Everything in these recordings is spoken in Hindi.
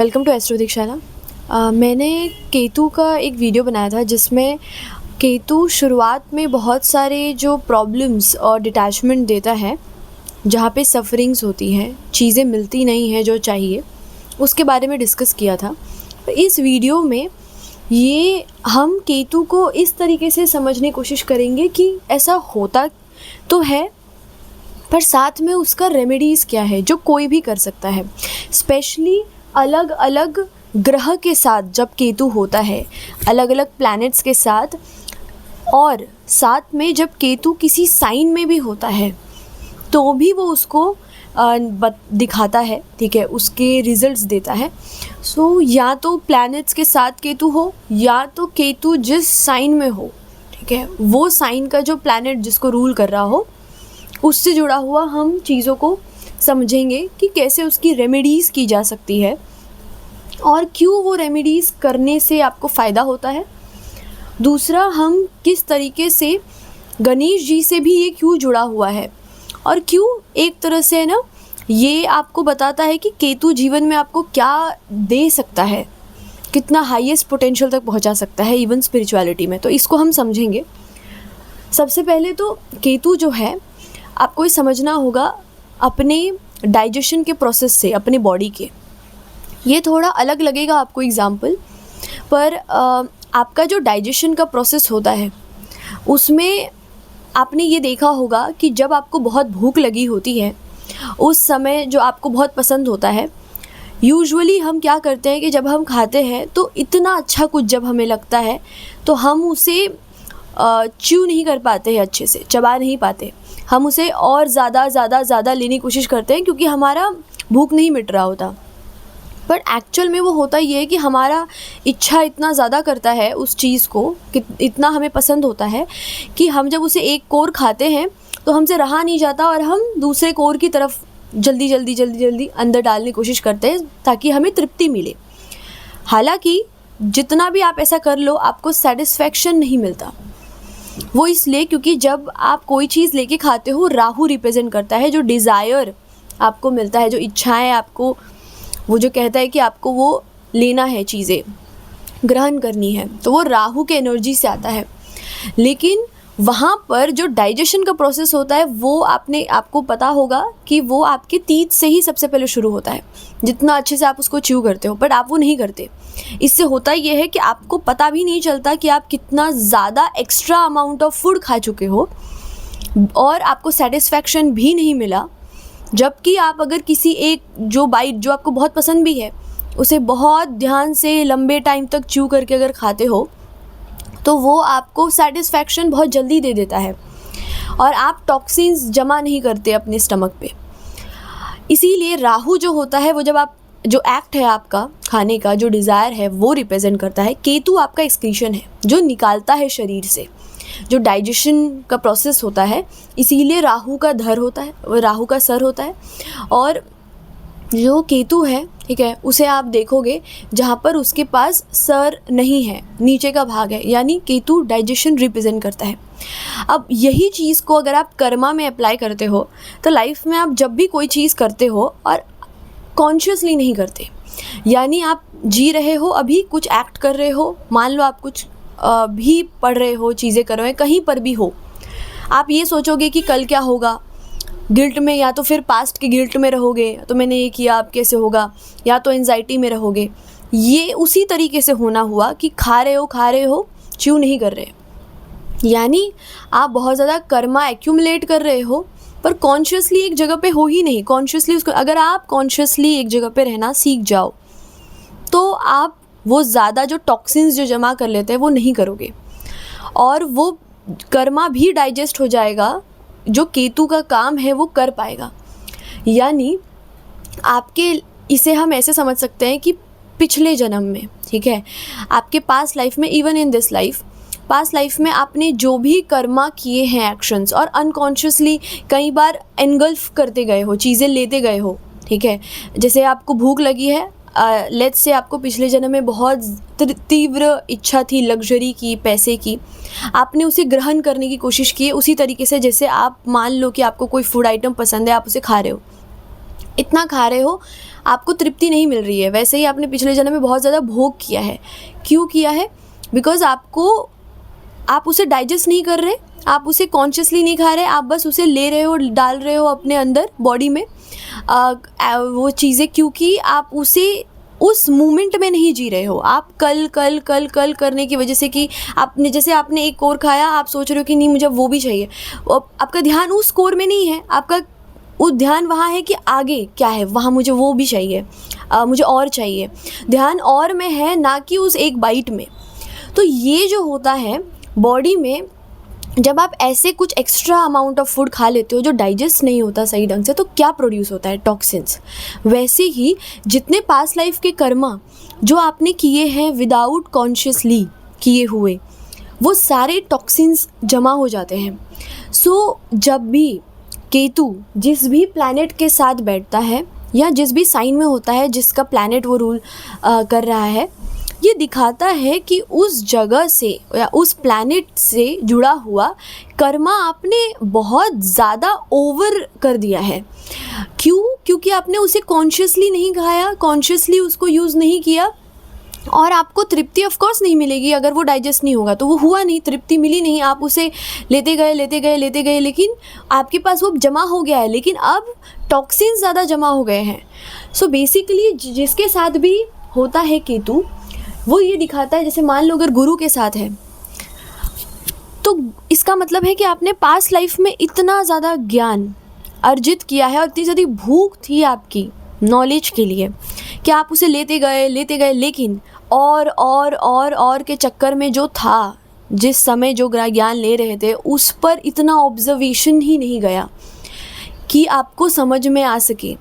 Welcome to astro Theekshana. मैंने केतु का एक वीडियो बनाया था जिसमें केतु शुरुआत में बहुत सारे जो प्रॉब्लम्स और डिटैचमेंट देता है, जहाँ पे सफरिंग्स होती हैं, चीज़ें मिलती नहीं हैं जो चाहिए, उसके बारे में डिस्कस किया था। इस वीडियो में ये हम केतु को इस तरीके से समझने की कोशिश करेंगे कि ऐसा होता तो है, पर साथ में उसका रेमेडीज़ क्या है जो कोई भी कर सकता है। स्पेशली अलग अलग ग्रह के साथ जब केतु होता है, अलग अलग प्लैनेट्स के साथ, और साथ में जब केतु किसी साइन में भी होता है तो भी वो उसको दिखाता है, ठीक है, उसके रिजल्ट्स देता है। सो या तो प्लैनेट्स के साथ केतु हो या तो केतु जिस साइन में हो, ठीक है, वो साइन का जो प्लैनेट जिसको रूल कर रहा हो उससे जुड़ा हुआ हम चीज़ों को समझेंगे कि कैसे उसकी रेमेडीज़ की जा सकती है और क्यों वो रेमेडीज़ करने से आपको फ़ायदा होता है। दूसरा, हम किस तरीके से गणेश जी से भी ये क्यों जुड़ा हुआ है और क्यों एक तरह से है ना, ये आपको बताता है कि केतु जीवन में आपको क्या दे सकता है, कितना हाईएस्ट पोटेंशियल तक पहुंचा सकता है इवन स्पिरिचुअलिटी में। तो इसको हम समझेंगे। सबसे पहले तो केतु जो है, आपको ये समझना होगा अपने डाइजेशन के प्रोसेस से, अपने बॉडी के। ये थोड़ा अलग लगेगा आपको एग्जाम्पल, पर आपका जो डाइजेशन का प्रोसेस होता है उसमें आपने ये देखा होगा कि जब आपको बहुत भूख लगी होती है, उस समय जो आपको बहुत पसंद होता है, यूजुअली हम क्या करते हैं कि जब हम खाते हैं तो इतना अच्छा कुछ जब हमें लगता है तो हम उसे च्यू नहीं कर पाते हैं, अच्छे से चबा नहीं पाते, हम उसे और ज़्यादा लेने की कोशिश करते हैं क्योंकि हमारा भूख नहीं मिट रहा होता। बट एक्चुअल में वो होता ये है कि हमारा इच्छा इतना ज़्यादा करता है उस चीज़ को, कि इतना हमें पसंद होता है कि हम जब उसे एक कोर खाते हैं तो हमसे रहा नहीं जाता और हम दूसरे कोर की तरफ जल्दी अंदर डालने की कोशिश करते हैं ताकि हमें तृप्ति मिले। हालांकि जितना भी आप ऐसा कर लो, आपको सेटिस्फैक्शन नहीं मिलता। वो इसलिए क्योंकि जब आप कोई चीज़ लेके खाते हो, राहु रिप्रेजेंट करता है जो डिज़ायर आपको मिलता है, जो इच्छाएं आपको, वो जो कहता है कि आपको वो लेना है, चीज़ें ग्रहण करनी है, तो वो राहु के एनर्जी से आता है। लेकिन वहाँ पर जो डाइजेशन का प्रोसेस होता है वो आपको पता होगा कि वो आपके तीत से ही सबसे पहले शुरू होता है, जितना अच्छे से आप उसको च्यू करते हो, बट आप वो नहीं करते। इससे होता ये है कि आपको पता भी नहीं चलता कि आप कितना ज़्यादा एक्स्ट्रा अमाउंट ऑफ फूड खा चुके हो और आपको सेटिस्फैक्शन भी नहीं मिला। जबकि आप अगर किसी एक जो बाइट जो आपको बहुत पसंद भी है उसे बहुत ध्यान से लंबे टाइम तक च्यू करके अगर खाते हो तो वो आपको सेटिस्फैक्शन बहुत जल्दी दे देता है और आप टॉक्सिन्स जमा नहीं करते अपने स्टमक पे। इसीलिए राहु जो होता है, वो जब आप जो एक्ट है आपका खाने का, जो डिज़ायर है, वो रिप्रेजेंट करता है। केतु आपका एक्सक्रीशन है जो निकालता है शरीर से, जो डाइजेशन का प्रोसेस होता है। इसीलिए राहु का धर होता है, वो राहु का सर होता है। और जो केतु है, ठीक है, उसे आप देखोगे जहाँ पर उसके पास सर नहीं है, नीचे का भाग है, यानी केतु डाइजेशन रिप्रेजेंट करता है। अब यही चीज़ को अगर आप कर्मा में अप्लाई करते हो तो लाइफ में आप जब भी कोई चीज़ करते हो और कॉन्शियसली नहीं करते, यानी आप जी रहे हो, अभी कुछ एक्ट कर रहे हो, मान लो आप कुछ भी पढ़ रहे हो, चीज़ें कर रहे हो, कहीं पर भी हो, आप ये सोचोगे कि कल क्या होगा, गिल्ट में, या तो फिर पास्ट के गिल्ट में रहोगे, तो मैंने ये किया अब कैसे होगा, या तो एंजाइटी में रहोगे। ये उसी तरीके से होना हुआ कि खा रहे हो, च्यू नहीं कर रहे, यानी आप बहुत ज़्यादा कर्मा एक्यूमुलेट कर रहे हो पर कॉन्शियसली एक जगह पे हो ही नहीं। कॉन्शियसली उसको, अगर आप कॉन्शियसली एक जगह पे रहना सीख जाओ तो आप वो ज़्यादा जो टॉक्सिन्स जो जमा कर लेते हैं वो नहीं करोगे और वो कर्मा भी डाइजेस्ट हो जाएगा, जो केतु का काम है वो कर पाएगा। यानी आपके, इसे हम ऐसे समझ सकते हैं कि पिछले जन्म में, ठीक है, आपके पास्ट लाइफ में, even in this life, past life में आपने जो भी कर्मा किए हैं, एक्शंस, और अनकॉन्शियसली कई बार एनगल्फ करते गए हो, चीज़ें लेते गए हो, ठीक है। जैसे आपको भूख लगी है, लेट्स से आपको पिछले जन्म में बहुत तीव्र इच्छा थी लग्जरी की, पैसे की, आपने उसे ग्रहण करने की कोशिश की है उसी तरीके से जैसे आप मान लो कि आपको कोई फूड आइटम पसंद है, आप उसे खा रहे हो, इतना खा रहे हो, आपको तृप्ति नहीं मिल रही है। वैसे ही आपने पिछले जन्म में बहुत ज़्यादा भोग किया है। क्यों किया है? बिकॉज़ आप उसे डाइजेस्ट नहीं कर रहे, आप उसे कॉन्शियसली नहीं खा रहे, आप बस उसे ले रहे हो, डाल रहे हो अपने अंदर बॉडी में वो चीज़ें, क्योंकि आप उसे उस मोमेंट में नहीं जी रहे हो। आप कल कल कल कल करने की वजह से, कि आपने एक कोर खाया, आप सोच रहे हो कि नहीं मुझे वो भी चाहिए, आपका ध्यान उस कोर में नहीं है, आपका वो ध्यान वहाँ है कि आगे क्या है, वहाँ मुझे वो भी चाहिए, मुझे और चाहिए। ध्यान और में है, ना कि उस एक बाइट में। तो ये जो होता है बॉडी में, जब आप ऐसे कुछ एक्स्ट्रा अमाउंट ऑफ फूड खा लेते हो जो डाइजेस्ट नहीं होता सही ढंग से, तो क्या प्रोड्यूस होता है? टॉक्सिन्स। वैसे ही जितने पास्ट लाइफ के कर्मा जो आपने किए हैं विदाउट कॉन्शियसली किए हुए, वो सारे टॉक्सिन्स जमा हो जाते हैं। सो जब भी केतु जिस भी प्लैनेट के साथ बैठता है या जिस भी साइन में होता है जिसका प्लैनेट वो रूल कर रहा है, ये दिखाता है कि उस जगह से या उस प्लैनेट से जुड़ा हुआ कर्मा आपने बहुत ज़्यादा ओवर कर दिया है। क्यों? क्योंकि आपने उसे कॉन्शियसली नहीं खाया, कॉन्शियसली उसको यूज़ नहीं किया, और आपको तृप्ति ऑफ कोर्स नहीं मिलेगी अगर वो डाइजेस्ट नहीं होगा। तो वो हुआ नहीं, तृप्ति मिली नहीं, आप उसे लेते गए, लेकिन आपके पास वो जमा हो गया है, लेकिन अब टॉक्सिन्स ज़्यादा जमा हो गए हैं। सो बेसिकली जिसके साथ भी होता है केतु, वो ये दिखाता है, जैसे मान लो अगर गुरु के साथ है, तो इसका मतलब है कि आपने पास्ट लाइफ में इतना ज़्यादा ज्ञान अर्जित किया है और इतनी ज़्यादा भूख थी आपकी नॉलेज के लिए कि आप उसे लेते गए, लेकिन और के चक्कर में जो था, जिस समय जो ज्ञान ले रहे थे, उस पर इतना ऑब्जर्वेशन ही नहीं गया कि आपको समझ में आ सके,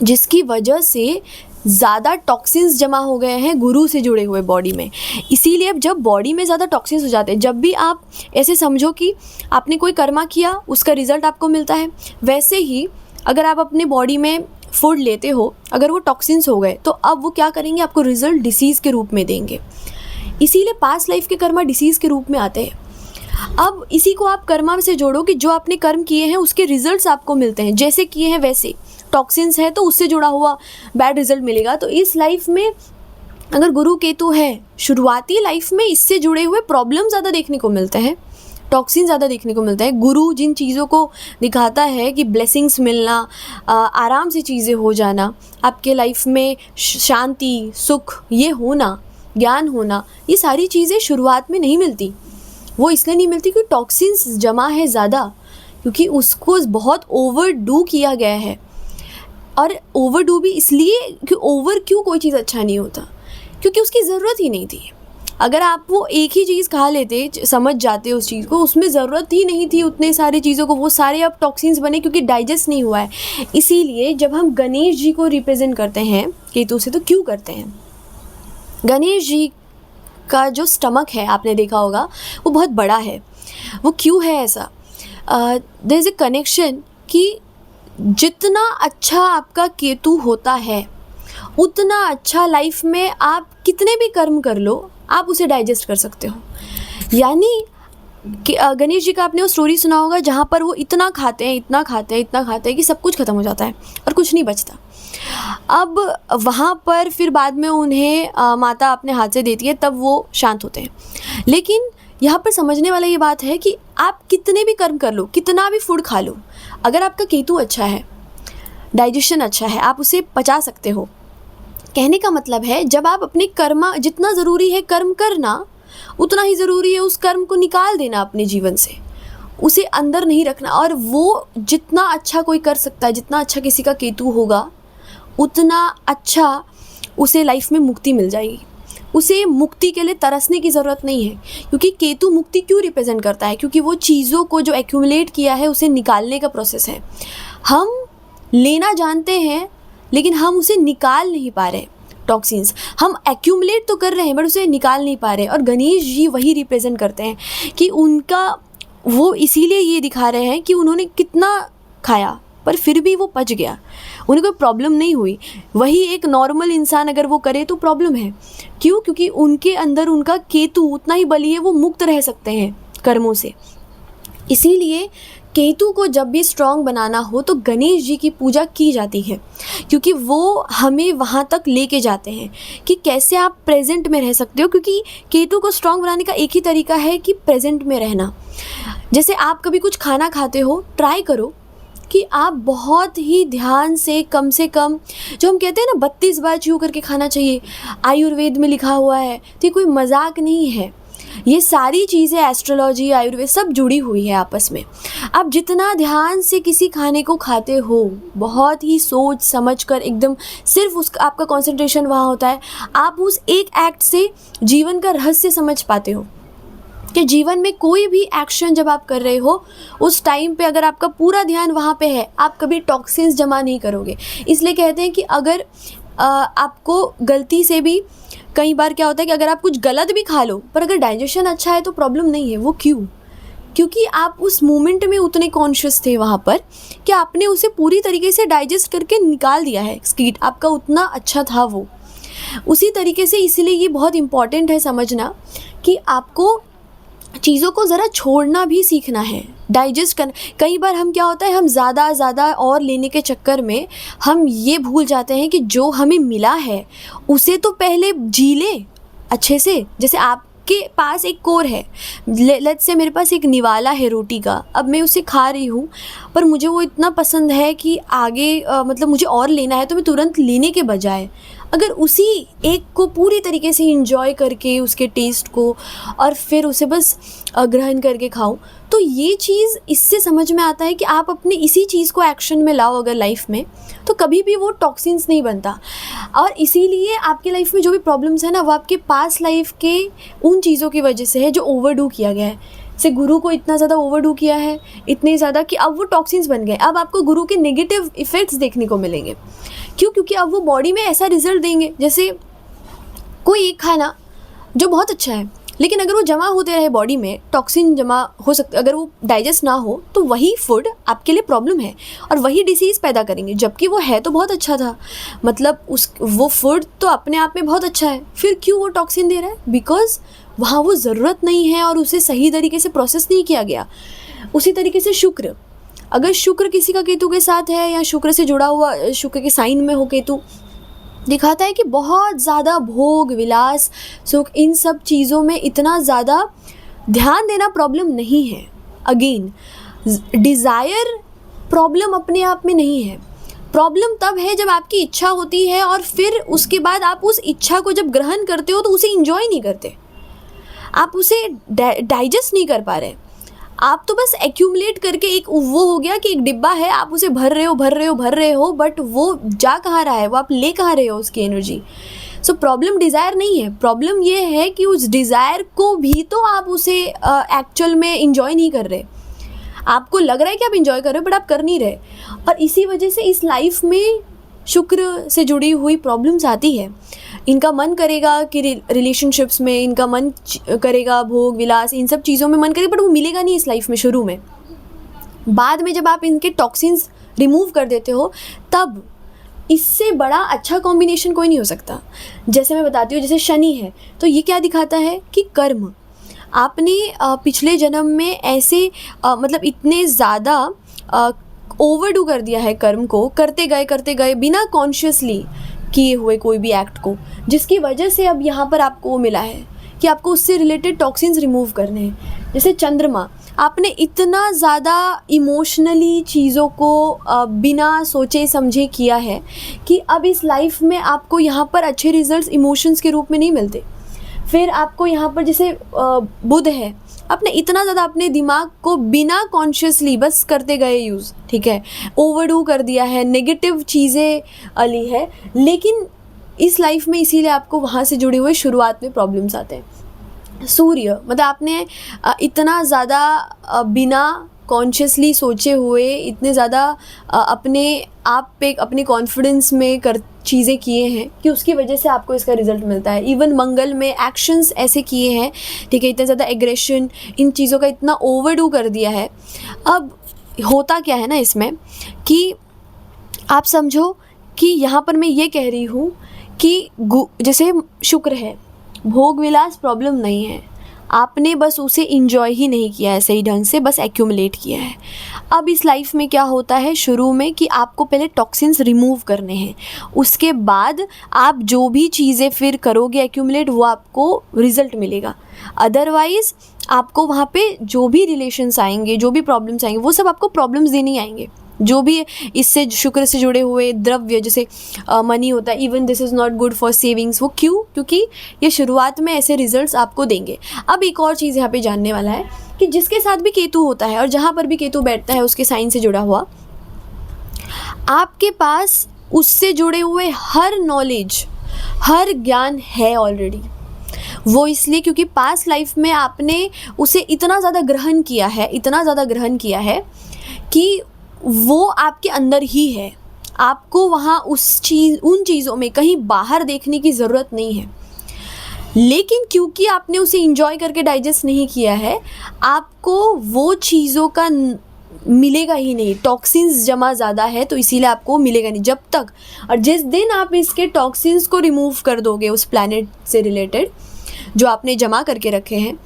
जिसकी वजह से ज़्यादा टॉक्सिन्स जमा हो गए हैं गुरु से जुड़े हुए बॉडी में। इसीलिए अब जब बॉडी में ज़्यादा टॉक्सिन्स हो जाते हैं, जब भी आप ऐसे समझो कि आपने कोई कर्मा किया, उसका रिज़ल्ट आपको मिलता है, वैसे ही अगर आप अपने बॉडी में फूड लेते हो, अगर वो टॉक्सिन्स हो गए, तो अब वो क्या करेंगे? आपको रिज़ल्ट डिसीज़ के रूप में देंगे। इसीलिए पास्ट लाइफ के कर्मा डिसीज़ के रूप में आते हैं। अब इसी को आप कर्मा से जोड़ो कि जो आपने कर्म किए हैं उसके रिजल्ट्स आपको मिलते हैं, जैसे किए हैं वैसे। टॉक्सिन्स है तो उससे जुड़ा हुआ बैड रिजल्ट मिलेगा। तो इस लाइफ में अगर गुरु केतु है, शुरुआती लाइफ में इससे जुड़े हुए प्रॉब्लम ज़्यादा देखने को मिलते हैं, टॉक्सिन ज़्यादा देखने को मिलता है। गुरु जिन चीज़ों को दिखाता है कि ब्लेसिंग्स मिलना, आराम से चीज़ें हो जाना, आपके लाइफ में शांति, सुख, ये होना, ज्ञान होना, ये सारी चीज़ें शुरुआत में नहीं मिलती। वो इसलिए नहीं मिलती क्योंकि टॉक्सिन्स जमा है ज़्यादा, क्योंकि उसको बहुत ओवरडू किया गया है। और ओवरडू भी इसलिए कि ओवर क्यों कोई चीज़ अच्छा नहीं होता, क्योंकि उसकी ज़रूरत ही नहीं थी। अगर आप वो एक ही चीज़ खा लेते, समझ जाते उस चीज़ को, उसमें ज़रूरत ही नहीं थी उतने सारी चीज़ों को, वो सारे अब टॉक्सिन्स बने क्योंकि डाइजेस्ट नहीं हुआ है। इसीलिए जब हम गणेश जी को रिप्रेजेंट करते हैं केतु से, तो क्यों करते हैं? गणेश जी का जो स्टमक है, आपने देखा होगा, वो बहुत बड़ा है। वो क्यों है ऐसा? देयर इज़ ए कनेक्शन कि जितना अच्छा आपका केतु होता है, उतना अच्छा लाइफ में आप कितने भी कर्म कर लो, आप उसे डाइजेस्ट कर सकते हो। यानी कि गणेश जी का आपने वो स्टोरी सुना होगा जहाँ पर वो इतना खाते हैं कि सब कुछ ख़त्म हो जाता है और कुछ नहीं बचता। अब वहाँ पर फिर बाद में उन्हें माता अपने हाथ से देती है, तब वो शांत होते हैं। लेकिन यहाँ पर समझने वाला ये बात है कि आप कितने भी कर्म कर लो, कितना भी फूड खा लो, अगर आपका केतु अच्छा है, डाइजेशन अच्छा है, आप उसे पचा सकते हो। कहने का मतलब है जब आप अपने कर्मा, जितना ज़रूरी है कर्म करना, उतना ही ज़रूरी है उस कर्म को निकाल देना अपने जीवन से, उसे अंदर नहीं रखना। और वो जितना अच्छा कोई कर सकता है, जितना अच्छा किसी का केतु होगा, उतना अच्छा उसे लाइफ में मुक्ति मिल जाएगी। उसे मुक्ति के लिए तरसने की ज़रूरत नहीं है, क्योंकि केतु मुक्ति क्यों रिप्रेजेंट करता है? क्योंकि वो चीज़ों को जो एक्यूमुलेट किया है उसे निकालने का प्रोसेस है। हम लेना जानते हैं लेकिन हम उसे निकाल नहीं पा रहे। टॉक्सिन्स हम एक्यूमुलेट तो कर रहे हैं बट उसे निकाल नहीं पा रहे। और गणेश जी वही रिप्रेजेंट करते हैं कि उनका वो इसीलिए ये दिखा रहे हैं कि उन्होंने कितना खाया पर फिर भी वो पच गया, उन्हें कोई प्रॉब्लम नहीं हुई। वही एक नॉर्मल इंसान अगर वो करे तो प्रॉब्लम है। क्यों? क्योंकि उनके अंदर उनका केतु उतना ही बली है, वो मुक्त रह सकते हैं कर्मों से। इसीलिए केतु को जब भी स्ट्रॉन्ग बनाना हो तो गणेश जी की पूजा की जाती है, क्योंकि वो हमें वहाँ तक लेके जाते हैं कि कैसे आप प्रेजेंट में रह सकते हो। क्योंकि केतु को स्ट्रॉन्ग बनाने का एक ही तरीका है कि प्रेजेंट में रहना। जैसे आप कभी कुछ खाना खाते हो, ट्राई करो कि आप बहुत ही ध्यान से कम जो हम कहते हैं ना 32 बार च्यू करके खाना चाहिए, आयुर्वेद में लिखा हुआ है, तो ये कोई मजाक नहीं है। ये सारी चीज़ें एस्ट्रोलॉजी, आयुर्वेद सब जुड़ी हुई है आपस में। आप जितना ध्यान से किसी खाने को खाते हो, बहुत ही सोच समझ कर एकदम सिर्फ उसका आपका कंसंट्रेशन वहाँ होता है, आप उस एक एक्ट से जीवन का रहस्य समझ पाते हो कि जीवन में कोई भी एक्शन जब आप कर रहे हो उस टाइम पे अगर आपका पूरा ध्यान वहाँ पे है, आप कभी टॉक्सिन्स जमा नहीं करोगे। इसलिए कहते हैं कि अगर आपको गलती से भी, कई बार क्या होता है कि अगर आप कुछ गलत भी खा लो पर अगर डाइजेशन अच्छा है तो प्रॉब्लम नहीं है। वो क्यों? क्योंकि आप उस मोमेंट में उतने कॉन्शियस थे वहाँ पर कि आपने उसे पूरी तरीके से डाइजेस्ट करके निकाल दिया है। स्कीट आपका उतना अच्छा था वो। उसी तरीके से इसीलिए ये बहुत इम्पॉर्टेंट है समझना कि आपको चीज़ों को ज़रा छोड़ना भी सीखना है, डाइजेस्ट करना। कई बार हम क्या होता है, हम ज़्यादा और लेने के चक्कर में हम ये भूल जाते हैं कि जो हमें मिला है उसे तो पहले जी ले अच्छे से। जैसे आपके पास एक कोर है, लेट्स से मेरे पास एक निवाला है रोटी का, अब मैं उसे खा रही हूँ पर मुझे वो इतना पसंद है कि आगे मतलब मुझे और लेना है, तो मैं तुरंत लेने के बजाय अगर उसी एक को पूरी तरीके से इंजॉय करके उसके टेस्ट को और फिर उसे बस ग्रहण करके खाऊं, तो ये चीज़ इससे समझ में आता है कि आप अपने इसी चीज़ को एक्शन में लाओ अगर लाइफ में, तो कभी भी वो टॉक्सिन्स नहीं बनता। और इसीलिए आपकी लाइफ में जो भी प्रॉब्लम्स है ना, वो आपके पास लाइफ के उन चीज़ों की वजह से है जो ओवरडू किया गया है। से गुरु को इतना ज़्यादा ओवरडू किया है, इतने ज़्यादा कि अब वो टॉक्सिन्स बन गए। अब आपको गुरु के नेगेटिव इफ़ेक्ट्स देखने को मिलेंगे। क्यों? क्योंकि अब वो बॉडी में ऐसा रिजल्ट देंगे। जैसे कोई एक खाना जो बहुत अच्छा है, लेकिन अगर वो जमा होते रहे बॉडी में, टॉक्सिन जमा हो सकता, अगर वो डाइजेस्ट ना हो तो वही फूड आपके लिए प्रॉब्लम है और वही डिसीज़ पैदा करेंगे। जबकि वो है तो बहुत अच्छा था, मतलब वो फूड तो अपने आप में बहुत अच्छा है, फिर क्यों वो टॉक्सिन दे रहा है? बिकॉज वहाँ वो ज़रूरत नहीं है और उसे सही तरीके से प्रोसेस नहीं किया गया। उसी तरीके से शुक्र, अगर शुक्र किसी का केतु के साथ है या शुक्र से जुड़ा हुआ, शुक्र के साइन में हो केतु, दिखाता है कि बहुत ज़्यादा भोग विलास सुख इन सब चीज़ों में इतना ज़्यादा ध्यान देना प्रॉब्लम नहीं है। अगेन, डिज़ायर प्रॉब्लम अपने आप में नहीं है। प्रॉब्लम तब है जब आपकी इच्छा होती है और फिर उसके बाद आप उस इच्छा को जब ग्रहण करते हो तो उसे इंजॉय नहीं करते, आप उसे डाइजेस्ट नहीं कर पा रहे। आप तो बस एक्यूमुलेट करके एक वो हो गया कि एक डिब्बा है, आप उसे भर रहे हो, बट वो जा कहाँ रहा है, वो आप ले कहाँ रहे हो उसकी एनर्जी। सो प्रॉब्लम डिज़ायर नहीं है, प्रॉब्लम ये है कि उस डिज़ायर को भी तो आप उसे एक्चुअल में इंजॉय नहीं कर रहे। आपको लग रहा है कि आप इंजॉय कर रहे हो बट आप कर नहीं रहे, और इसी वजह से इस लाइफ में शुक्र से जुड़ी हुई प्रॉब्लम्स आती है। इनका मन करेगा कि रिलेशनशिप्स में, इनका मन करेगा भोग विलास इन सब चीज़ों में मन करेगा, बट वो मिलेगा नहीं इस लाइफ में शुरू में। बाद में जब आप इनके टॉक्सिन्स रिमूव कर देते हो तब इससे बड़ा अच्छा कॉम्बिनेशन कोई नहीं हो सकता। जैसे मैं बताती हूँ, जैसे शनि है तो ये क्या दिखाता है कि कर्म आपने पिछले जन्म में ऐसे मतलब इतने ज़्यादा ओवरडू कर दिया है, कर्म को करते गए बिना कॉन्शियसली किए हुए कोई भी एक्ट को, जिसकी वजह से अब यहाँ पर आपको वो मिला है कि आपको उससे रिलेटेड टॉक्सिन्स रिमूव करने हैं। जैसे चंद्रमा, आपने इतना ज़्यादा इमोशनली चीज़ों को बिना सोचे समझे किया है कि अब इस लाइफ में आपको यहाँ पर अच्छे रिजल्ट्स इमोशंस के रूप में नहीं मिलते। फिर आपको यहाँ पर जैसे बुध है, आपने इतना ज़्यादा अपने दिमाग को बिना कॉन्शियसली बस करते गए यूज़, ठीक है, ओवरडू कर दिया है, नेगेटिव चीज़ें ली है, लेकिन इस लाइफ में इसीलिए आपको वहाँ से जुड़े हुए शुरुआत में प्रॉब्लम्स आते हैं। सूर्य, मतलब आपने इतना ज़्यादा बिना कॉन्शियसली सोचे हुए इतने ज़्यादा अपने आप पे अपने कॉन्फिडेंस में कर चीज़ें किए हैं कि उसकी वजह से आपको इसका रिज़ल्ट मिलता है। इवन मंगल में एक्शंस ऐसे किए हैं, ठीक है, इतना ज़्यादा एग्रेशन, इन चीज़ों का इतना ओवरडू कर दिया है। अब होता क्या है ना इसमें कि आप समझो कि यहाँ पर मैं ये कह रही हूँ कि जैसे शुक्र है, भोग विलास प्रॉब्लम नहीं है, आपने बस उसे इंजॉय ही नहीं किया है सही ढंग से, बस एक्यूमुलेट किया है। अब इस लाइफ में क्या होता है शुरू में कि आपको पहले टॉक्सिन्स रिमूव करने हैं, उसके बाद आप जो भी चीज़ें फिर करोगे एक्यूमुलेट, वो आपको रिज़ल्ट मिलेगा। अदरवाइज़ आपको वहाँ पे जो भी रिलेशंस आएंगे, जो भी प्रॉब्लम्स आएंगे, वो सब आपको प्रॉब्लम्स देने ही आएंगे। जो भी इससे शुक्र से जुड़े हुए द्रव्य जैसे मनी होता है, even this is not good for savings, वो क्यों? क्योंकि ये शुरुआत में ऐसे रिजल्ट्स आपको देंगे। अब एक और चीज़ यहाँ पे जानने वाला है कि जिसके साथ भी केतु होता है और जहाँ पर भी केतु बैठता है उसके साइन से जुड़ा हुआ, आपके पास उससे जुड़े हुए हर नॉलेज, हर ज्ञान है ऑलरेडी। वो इसलिए क्योंकि पास्ट लाइफ में आपने उसे इतना ज़्यादा ग्रहण किया है, इतना ज़्यादा ग्रहण किया है कि वो आपके अंदर ही है। आपको वहाँ उन चीज़ों में कहीं बाहर देखने की ज़रूरत नहीं है। लेकिन क्योंकि आपने उसे इंजॉय करके डाइजेस्ट नहीं किया है, आपको वो चीज़ों का मिलेगा ही नहीं। टॉक्सिन्स जमा ज़्यादा है तो इसीलिए आपको मिलेगा नहीं जब तक, और जिस दिन आप इसके टॉक्सिन्स को रिमूव कर दोगे उस प्लैनेट से रिलेटेड जो आपने जमा करके रखे हैं,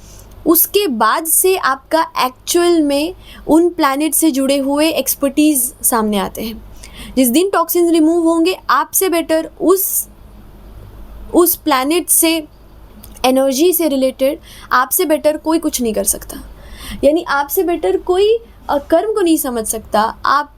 उसके बाद से आपका एक्चुअल में उन प्लैनेट से जुड़े हुए एक्सपर्टीज़ सामने आते हैं। जिस दिन टॉक्सिन्स रिमूव होंगे, आपसे बेटर उस प्लैनेट से, एनर्जी से रिलेटेड आपसे बेटर कोई कुछ नहीं कर सकता। यानी आपसे बेटर कोई कर्म को नहीं समझ सकता। आप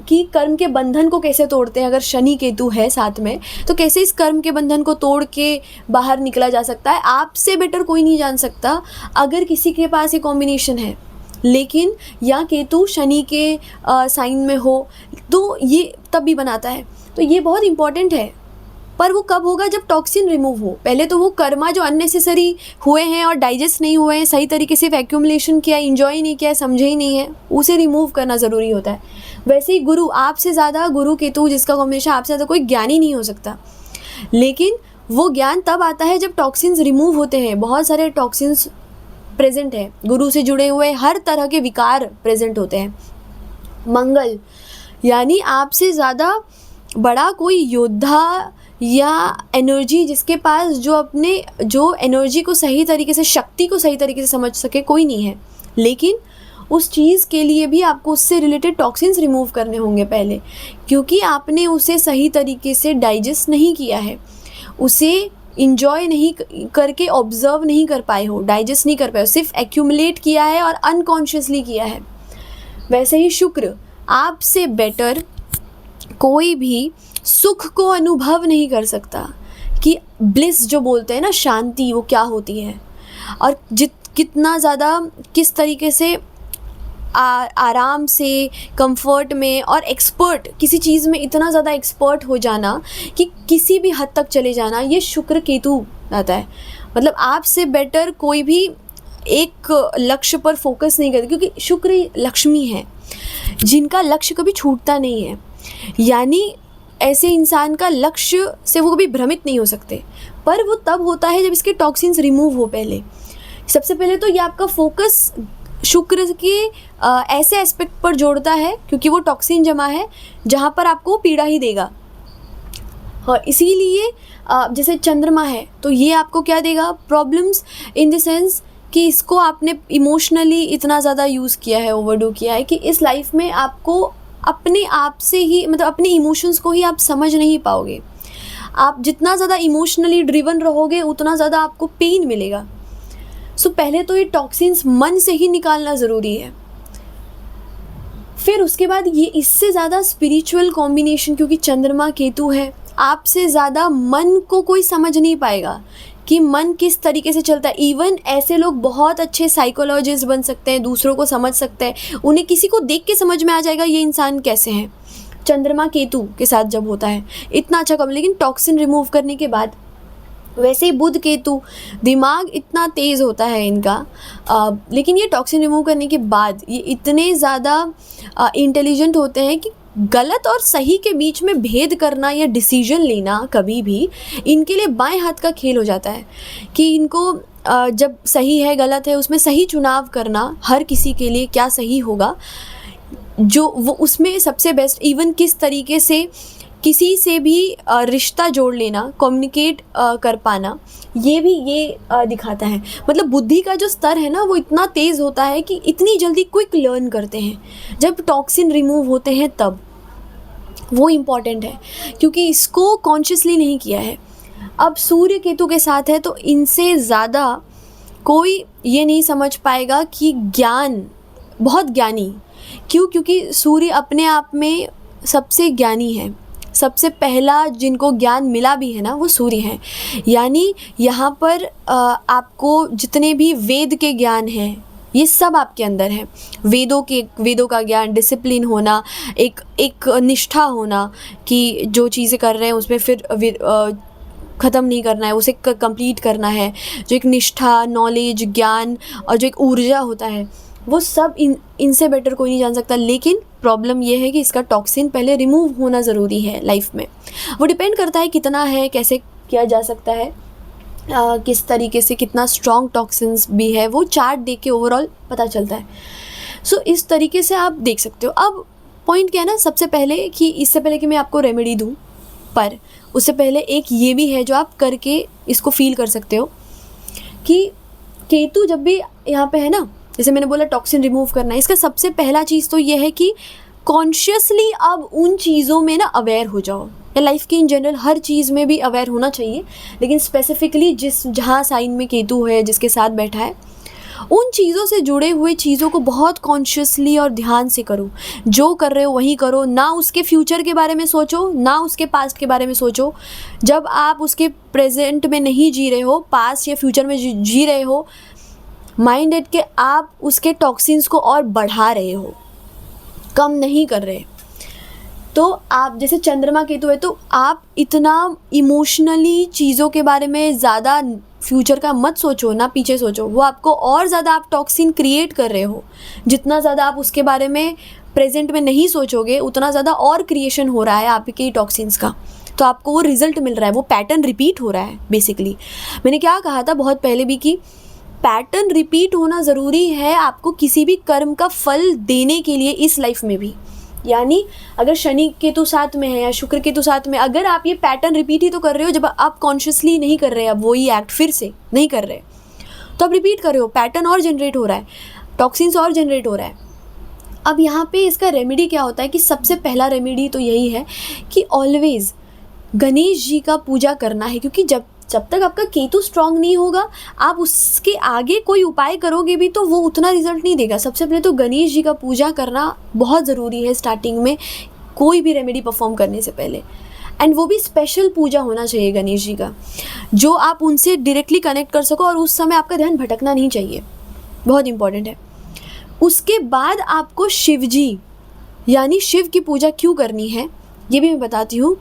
कि कर्म के बंधन को कैसे तोड़ते हैं, अगर शनि केतु है साथ में तो कैसे इस कर्म के बंधन को तोड़ के बाहर निकला जा सकता है, आपसे बेटर कोई नहीं जान सकता। अगर किसी के पास ये कॉम्बिनेशन है, लेकिन या केतु शनि के साइन में हो तो ये तब भी बनाता है। तो ये बहुत इंपॉर्टेंट है, पर वो कब होगा? जब टॉक्सिन रिमूव हो। पहले तो वो कर्मा जो अननेसेसरी हुए हैं और डाइजेस्ट नहीं हुए हैं, सही तरीके से एक्यूमुलेशन किया, इंजॉय नहीं किया, समझे ही नहीं है, उसे रिमूव करना ज़रूरी होता है। वैसे ही गुरु, आपसे ज़्यादा गुरु केतु जिसका कॉम्बिनेशन, आपसे ज़्यादा कोई ज्ञानी नहीं हो सकता। लेकिन वो ज्ञान तब आता है जब टॉक्सिन्स रिमूव होते हैं। बहुत सारे टॉक्सिन्स प्रेजेंट है, गुरु से जुड़े हुए हर तरह के विकार प्रेजेंट होते हैं। मंगल, यानी आपसे ज़्यादा बड़ा कोई योद्धा या एनर्जी जिसके पास जो एनर्जी को सही तरीके से, शक्ति को सही तरीके से समझ सके, कोई नहीं है। लेकिन उस चीज़ के लिए भी आपको उससे रिलेटेड टॉक्सिन्स रिमूव करने होंगे पहले, क्योंकि आपने उसे सही तरीके से डाइजेस्ट नहीं किया है, उसे इंजॉय नहीं करके ऑब्जर्व नहीं कर पाए हो, डाइजेस्ट नहीं कर पाए हो, सिर्फ एक्यूमुलेट किया है और अनकॉन्शियसली किया है। वैसे ही शुक्र, आपसे बेटर कोई भी सुख को अनुभव नहीं कर सकता कि ब्लिस जो बोलते हैं ना, शांति, वो क्या होती है, और कितना ज़्यादा किस तरीके से आराम से, कंफर्ट में, और एक्सपर्ट किसी चीज़ में इतना ज़्यादा एक्सपर्ट हो जाना कि किसी भी हद तक चले जाना, ये शुक्र केतु आता है। मतलब आपसे बेटर कोई भी एक लक्ष्य पर फोकस नहीं करता, क्योंकि शुक्र लक्ष्मी है जिनका लक्ष्य कभी छूटता नहीं है। यानी ऐसे इंसान का लक्ष्य से वो कभी भ्रमित नहीं हो सकते, पर वो तब होता है जब इसके टॉक्सिन्स रिमूव हो। पहले सबसे पहले तो ये आपका फोकस शुक्र के ऐसे एस्पेक्ट पर जोड़ता है, क्योंकि वो टॉक्सिन जमा है जहाँ पर आपको पीड़ा ही देगा। और इसीलिए जैसे चंद्रमा है तो ये आपको क्या देगा? प्रॉब्लम्स, इन द सेंस कि इसको आपने इमोशनली इतना ज़्यादा यूज़ किया है, ओवरडू किया है, कि इस लाइफ में आपको अपने आप से ही, मतलब अपने इमोशंस को ही आप समझ नहीं पाओगे। आप जितना ज़्यादा इमोशनली ड्रिवन रहोगे उतना ज़्यादा आपको पेन मिलेगा। सो पहले तो ये टॉक्सिन्स मन से ही निकालना ज़रूरी है। फिर उसके बाद ये इससे ज़्यादा स्पिरिचुअल कॉम्बिनेशन, क्योंकि चंद्रमा केतु है, आपसे ज़्यादा मन को कोई समझ नहीं पाएगा कि मन किस तरीके से चलता है। इवन ऐसे लोग बहुत अच्छे साइकोलॉजिस्ट बन सकते हैं, दूसरों को समझ सकते हैं, उन्हें किसी को देख के समझ में आ जाएगा ये इंसान कैसे हैं। चंद्रमा केतु के साथ जब होता है इतना अच्छा कम। लेकिन टॉक्सिन रिमूव करने के बाद, वैसे ही बुध केतु, दिमाग इतना तेज़ होता है इनका, लेकिन ये टॉक्सिन रिमूव करने के बाद ये इतने ज़्यादा इंटेलिजेंट होते हैं कि गलत और सही के बीच में भेद करना या डिसीजन लेना कभी भी इनके लिए बाएं हाथ का खेल हो जाता है। कि इनको जब सही है गलत है उसमें सही चुनाव करना, हर किसी के लिए क्या सही होगा, जो वो उसमें सबसे बेस्ट, इवन किस तरीके से किसी से भी रिश्ता जोड़ लेना, कम्युनिकेट कर पाना, ये दिखाता है। मतलब बुद्धि का जो स्तर है ना वो इतना तेज़ होता है कि इतनी जल्दी क्विक लर्न करते हैं जब टॉक्सिन रिमूव होते हैं तब। वो इम्पॉर्टेंट है क्योंकि इसको कॉन्शियसली नहीं किया है। अब सूर्य केतु के साथ है तो इनसे ज़्यादा कोई ये नहीं समझ पाएगा कि ज्ञान, बहुत ज्ञानी। क्यों? क्योंकि सूर्य अपने आप में सबसे ज्ञानी है। सबसे पहला जिनको ज्ञान मिला भी है ना वो सूर्य है। यानी यहाँ पर आपको जितने भी वेद के ज्ञान हैं ये सब आपके अंदर है। वेदों का ज्ञान, डिसिप्लिन होना, एक निष्ठा होना कि जो चीज़ें कर रहे हैं उसमें फिर ख़त्म नहीं करना है, उसे कंप्लीट करना है। जो एक निष्ठा, नॉलेज, ज्ञान और जो एक ऊर्जा होता है वो सब इनसे बेटर कोई नहीं जान सकता। लेकिन प्रॉब्लम ये है कि इसका टॉक्सिन पहले रिमूव होना ज़रूरी है लाइफ में। वो डिपेंड करता है कितना है, कैसे किया जा सकता है, किस तरीके से, कितना स्ट्रॉन्ग टॉक्सिन्स भी है, वो चार्ट देख के ओवरऑल पता चलता है। सो इस तरीके से आप देख सकते हो। अब पॉइंट क्या है ना, सबसे पहले कि इससे पहले कि मैं आपको रेमेडी दूँ, पर उससे पहले एक ये भी है जो आप करके इसको फील कर सकते हो कि केतु जब भी यहाँ पे है ना, जैसे मैंने बोला टॉक्सिन रिमूव करना है, इसका सबसे पहला चीज़ तो ये है कि कॉन्शियसली अब उन चीज़ों में ना अवेयर हो जाओ। या लाइफ के इन जनरल हर चीज़ में भी अवेयर होना चाहिए, लेकिन स्पेसिफिकली जहाँ साइन में केतु है, जिसके साथ बैठा है, उन चीज़ों से जुड़े हुए चीज़ों को बहुत कॉन्शियसली और ध्यान से करो। जो कर रहे हो वही करो, ना उसके फ्यूचर के बारे में सोचो, ना उसके पास्ट के बारे में सोचो। जब आप उसके प्रेजेंट में नहीं जी रहे हो, पास्ट या फ्यूचर में जी रहे हो, माइंड एट के आप उसके टॉक्सिन्स को और बढ़ा रहे हो, कम नहीं कर रहे। तो आप जैसे चंद्रमा केतु है तो आप इतना इमोशनली चीज़ों के बारे में ज़्यादा फ्यूचर का मत सोचो, ना पीछे सोचो। वो आपको और ज़्यादा आप टॉक्सिन क्रिएट कर रहे हो। जितना ज़्यादा आप उसके बारे में प्रेजेंट में नहीं सोचोगे उतना ज़्यादा और क्रिएशन हो रहा है आपके टॉक्सिन्स का। तो आपको वो रिज़ल्ट मिल रहा है, वो पैटर्न रिपीट हो रहा है बेसिकली। मैंने क्या कहा था बहुत पहले भी कि पैटर्न रिपीट होना ज़रूरी है आपको किसी भी कर्म का फल देने के लिए इस लाइफ में भी। यानी अगर शनि केतु साथ में है या शुक्र केतु साथ में, अगर आप ये पैटर्न रिपीट ही तो कर रहे हो, जब आप कॉन्शियसली नहीं कर रहे, अब वही एक्ट फिर से नहीं कर रहे, तो आप रिपीट कर रहे हो, पैटर्न और जनरेट हो रहा है, टॉक्सिन्स और जनरेट हो रहा है। अब यहाँ पे इसका रेमेडी क्या होता है कि सबसे पहला रेमेडी तो यही है कि ऑलवेज़ गणेश जी का पूजा करना है। क्योंकि जब तक आपका केतु स्ट्रांग नहीं होगा, आप उसके आगे कोई उपाय करोगे भी तो वो उतना रिजल्ट नहीं देगा। सबसे पहले तो गणेश जी का पूजा करना बहुत ज़रूरी है स्टार्टिंग में, कोई भी रेमेडी परफॉर्म करने से पहले। एंड वो भी स्पेशल पूजा होना चाहिए गणेश जी का, जो आप उनसे डायरेक्टली कनेक्ट कर सको और उस समय आपका ध्यान भटकना नहीं चाहिए, बहुत इंपॉर्टेंट है। उसके बाद आपको शिव जी यानी शिव की पूजा क्यों करनी है ये भी मैं बताती हूँ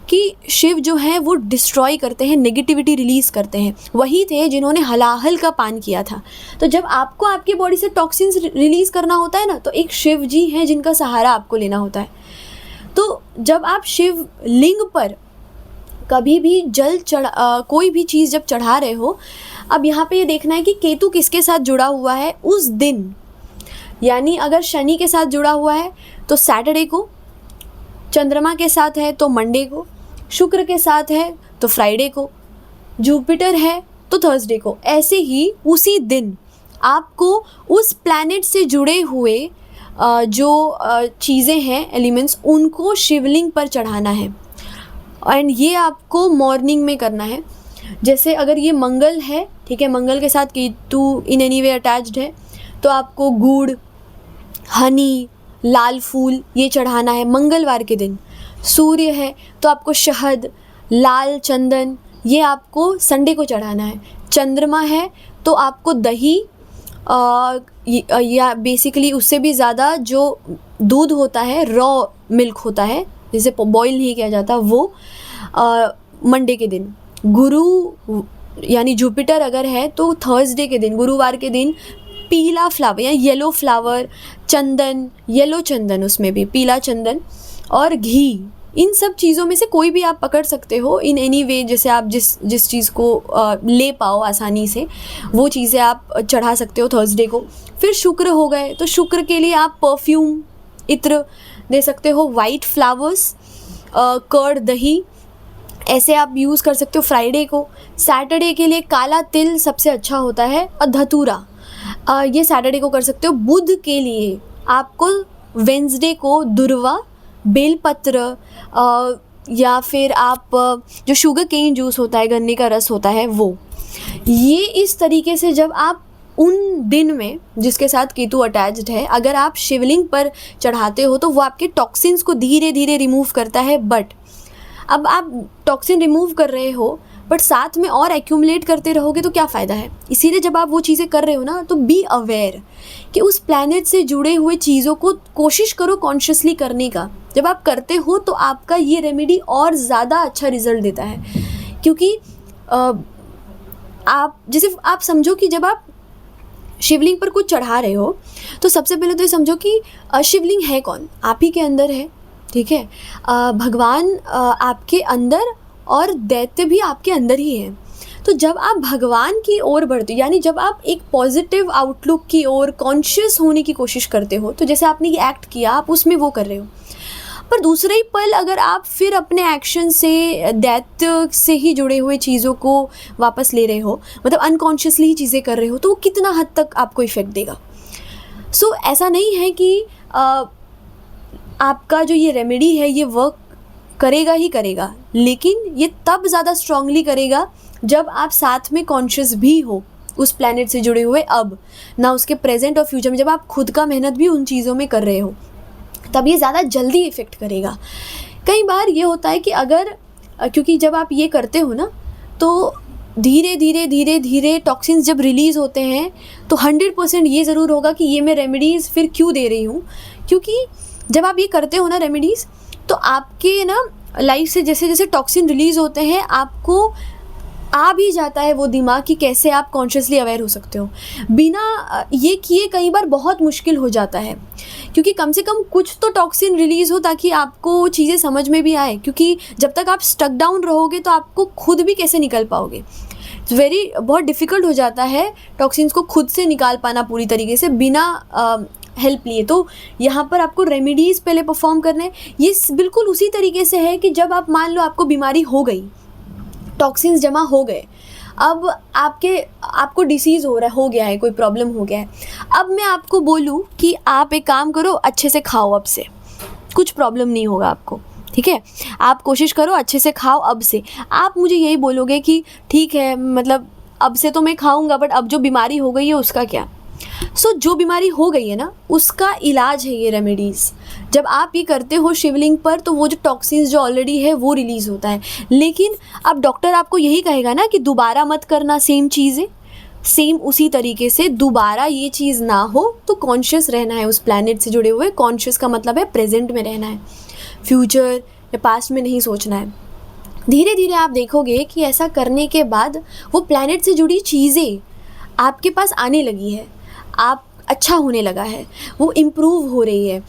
कि शिव जो है वो डिस्ट्रॉय करते हैं, नेगेटिविटी रिलीज़ करते हैं। वही थे जिन्होंने हलाहल का पान किया था। तो जब आपको आपकी बॉडी से टॉक्सिन्स रिलीज़ करना होता है ना, तो एक शिव जी हैं जिनका सहारा आपको लेना होता है। तो जब आप शिव लिंग पर कभी भी जल कोई भी चीज़ जब चढ़ा रहे हो, अब यहाँ पे ये देखना है कि केतु किसके साथ जुड़ा हुआ है उस दिन। यानी अगर शनि के साथ जुड़ा हुआ है तो सैटरडे को, चंद्रमा के साथ है तो मंडे को, शुक्र के साथ है तो फ्राइडे को, जुपिटर है तो थर्सडे को। ऐसे ही उसी दिन आपको उस प्लैनेट से जुड़े हुए जो चीज़ें हैं, एलिमेंट्स, उनको शिवलिंग पर चढ़ाना है। एंड ये आपको मॉर्निंग में करना है। जैसे अगर ये मंगल है, ठीक है, मंगल के साथ Ketu in any way attached है, तो आपको गुड़, हनी, लाल फूल ये चढ़ाना है मंगलवार के दिन। सूर्य है तो आपको शहद, लाल चंदन ये आपको संडे को चढ़ाना है। चंद्रमा है तो आपको दही या बेसिकली उससे भी ज़्यादा जो दूध होता है, रॉ मिल्क होता है जिसे बॉईल नहीं किया जाता, वो मंडे के दिन। गुरु यानी जुपिटर अगर है तो थर्सडे के दिन, गुरुवार के दिन पीला फ्लावर या येलो फ्लावर, चंदन, येलो चंदन, उसमें भी पीला चंदन और घी, इन सब चीज़ों में से कोई भी आप पकड़ सकते हो इन एनी वे, जैसे आप जिस चीज़ को ले पाओ आसानी से वो चीज़ें आप चढ़ा सकते हो थर्सडे को। फिर शुक्र हो गए तो शुक्र के लिए आप परफ्यूम, इत्र दे सकते हो, वाइट फ्लावर्स कर्ड, दही, ऐसे आप यूज़ कर सकते हो फ्राइडे को। सैटरडे के लिए काला तिल सबसे अच्छा होता है, और धतूरा ये सैटरडे को कर सकते हो। बुध के लिए आपको वेंसडे को दुर्वा, बेलपत्र, या फिर आप जो शुगर केन जूस होता है, गन्ने का रस होता है वो, ये इस तरीके से जब आप उन दिन में जिसके साथ केतु अटैच्ड है अगर आप शिवलिंग पर चढ़ाते हो तो वो आपके टॉक्सिन्स को धीरे धीरे रिमूव करता है। बट अब आप टॉक्सिन रिमूव कर रहे हो बट साथ में और एक्यूमुलेट करते रहोगे तो क्या फ़ायदा है। इसीलिए जब आप वो चीज़ें कर रहे हो ना तो बी अवेयर कि उस प्लैनेट से जुड़े हुए चीज़ों को कोशिश करो कॉन्शियसली करने का। जब आप करते हो तो आपका ये रेमेडी और ज़्यादा अच्छा रिजल्ट देता है, क्योंकि आप जैसे आप समझो कि जब आप शिवलिंग पर कुछ चढ़ा रहे हो तो सबसे पहले तो ये समझो कि शिवलिंग है कौन, आप ही के अंदर है, ठीक है। भगवान आपके अंदर और दैत्य भी आपके अंदर ही है। तो जब आप भगवान की ओर बढ़ते हो, यानी जब आप एक पॉजिटिव आउटलुक की ओर कॉन्शियस होने की कोशिश करते हो, तो जैसे आपने ये एक्ट किया आप उसमें वो कर रहे हो, पर दूसरे ही पल अगर आप फिर अपने एक्शन से दैत्य से ही जुड़े हुए चीज़ों को वापस ले रहे हो, मतलब अनकॉन्शियसली ही चीज़ें कर रहे हो, तो वो कितना हद तक आपको इफ़ेक्ट देगा। सो ऐसा नहीं है कि आपका जो ये रेमेडी है ये वर्क करेगा ही करेगा, लेकिन ये तब ज़्यादा स्ट्रांगली करेगा जब आप साथ में कॉन्शियस भी हो उस प्लैनेट से जुड़े हुए, अब ना उसके प्रेजेंट और फ्यूचर में, जब आप खुद का मेहनत भी उन चीज़ों में कर रहे हो तब ये ज़्यादा जल्दी इफ़ेक्ट करेगा। कई बार ये होता है कि अगर क्योंकि जब आप ये करते हो ना तो धीरे धीरे धीरे धीरे टॉक्सिन्स जब रिलीज़ होते हैं तो 100% ये ज़रूर होगा कि ये मैं रेमेडीज़ फिर क्यों दे रही हूँ, क्योंकि जब आप ये करते हो ना रेमेडीज़ तो आपके ना लाइफ से जैसे जैसे टॉक्सिन रिलीज़ होते हैं आपको आ भी जाता है वो दिमाग कि कैसे आप कॉन्शियसली अवेयर हो सकते हो। बिना ये किए कई बार बहुत मुश्किल हो जाता है, क्योंकि कम से कम कुछ तो टॉक्सिन रिलीज़ हो ताकि आपको चीज़ें समझ में भी आए, क्योंकि जब तक आप स्टक डाउन रहोगे तो आपको खुद भी कैसे निकल पाओगे। बहुत डिफ़िकल्ट हो जाता है टॉक्सिन्स को खुद से निकाल पाना पूरी तरीके से बिना हेल्प लिए। तो यहाँ पर आपको रेमेडीज़ पहले परफॉर्म करने, ये बिल्कुल उसी तरीके से है कि जब आप मान लो आपको बीमारी हो गई, टॉक्सिन्स जमा हो गए, अब आपको डिसीज़ हो गया है, कोई प्रॉब्लम हो गया है। अब मैं आपको बोलूँ कि आप एक काम करो, अच्छे से खाओ, अब से कुछ प्रॉब्लम नहीं होगा आपको, ठीक है। आप कोशिश करो अच्छे से खाओ अब से। आप मुझे यही बोलोगे कि ठीक है, मतलब अब से तो मैं खाऊंगा, बट अब जो बीमारी हो गई है उसका क्या। जो बीमारी हो गई है ना उसका इलाज है ये रेमेडीज़। जब आप ये करते हो शिवलिंग पर तो वो जो टॉक्सिन्स जो ऑलरेडी है वो रिलीज़ होता है, लेकिन अब डॉक्टर आपको यही कहेगा ना कि दोबारा मत करना सेम चीज़ें, सेम उसी तरीके से दोबारा ये चीज़ ना हो। तो कॉन्शियस रहना है उस प्लैनेट से जुड़े हुए। कॉन्शियस का मतलब है प्रेजेंट में रहना है, फ्यूचर या पास्ट में नहीं सोचना है। धीरे धीरे आप देखोगे कि ऐसा करने के बाद वो प्लैनेट से जुड़ी चीज़ें आपके पास आने लगी है, आप अच्छा होने लगा है, वो इम्प्रूव हो रही है,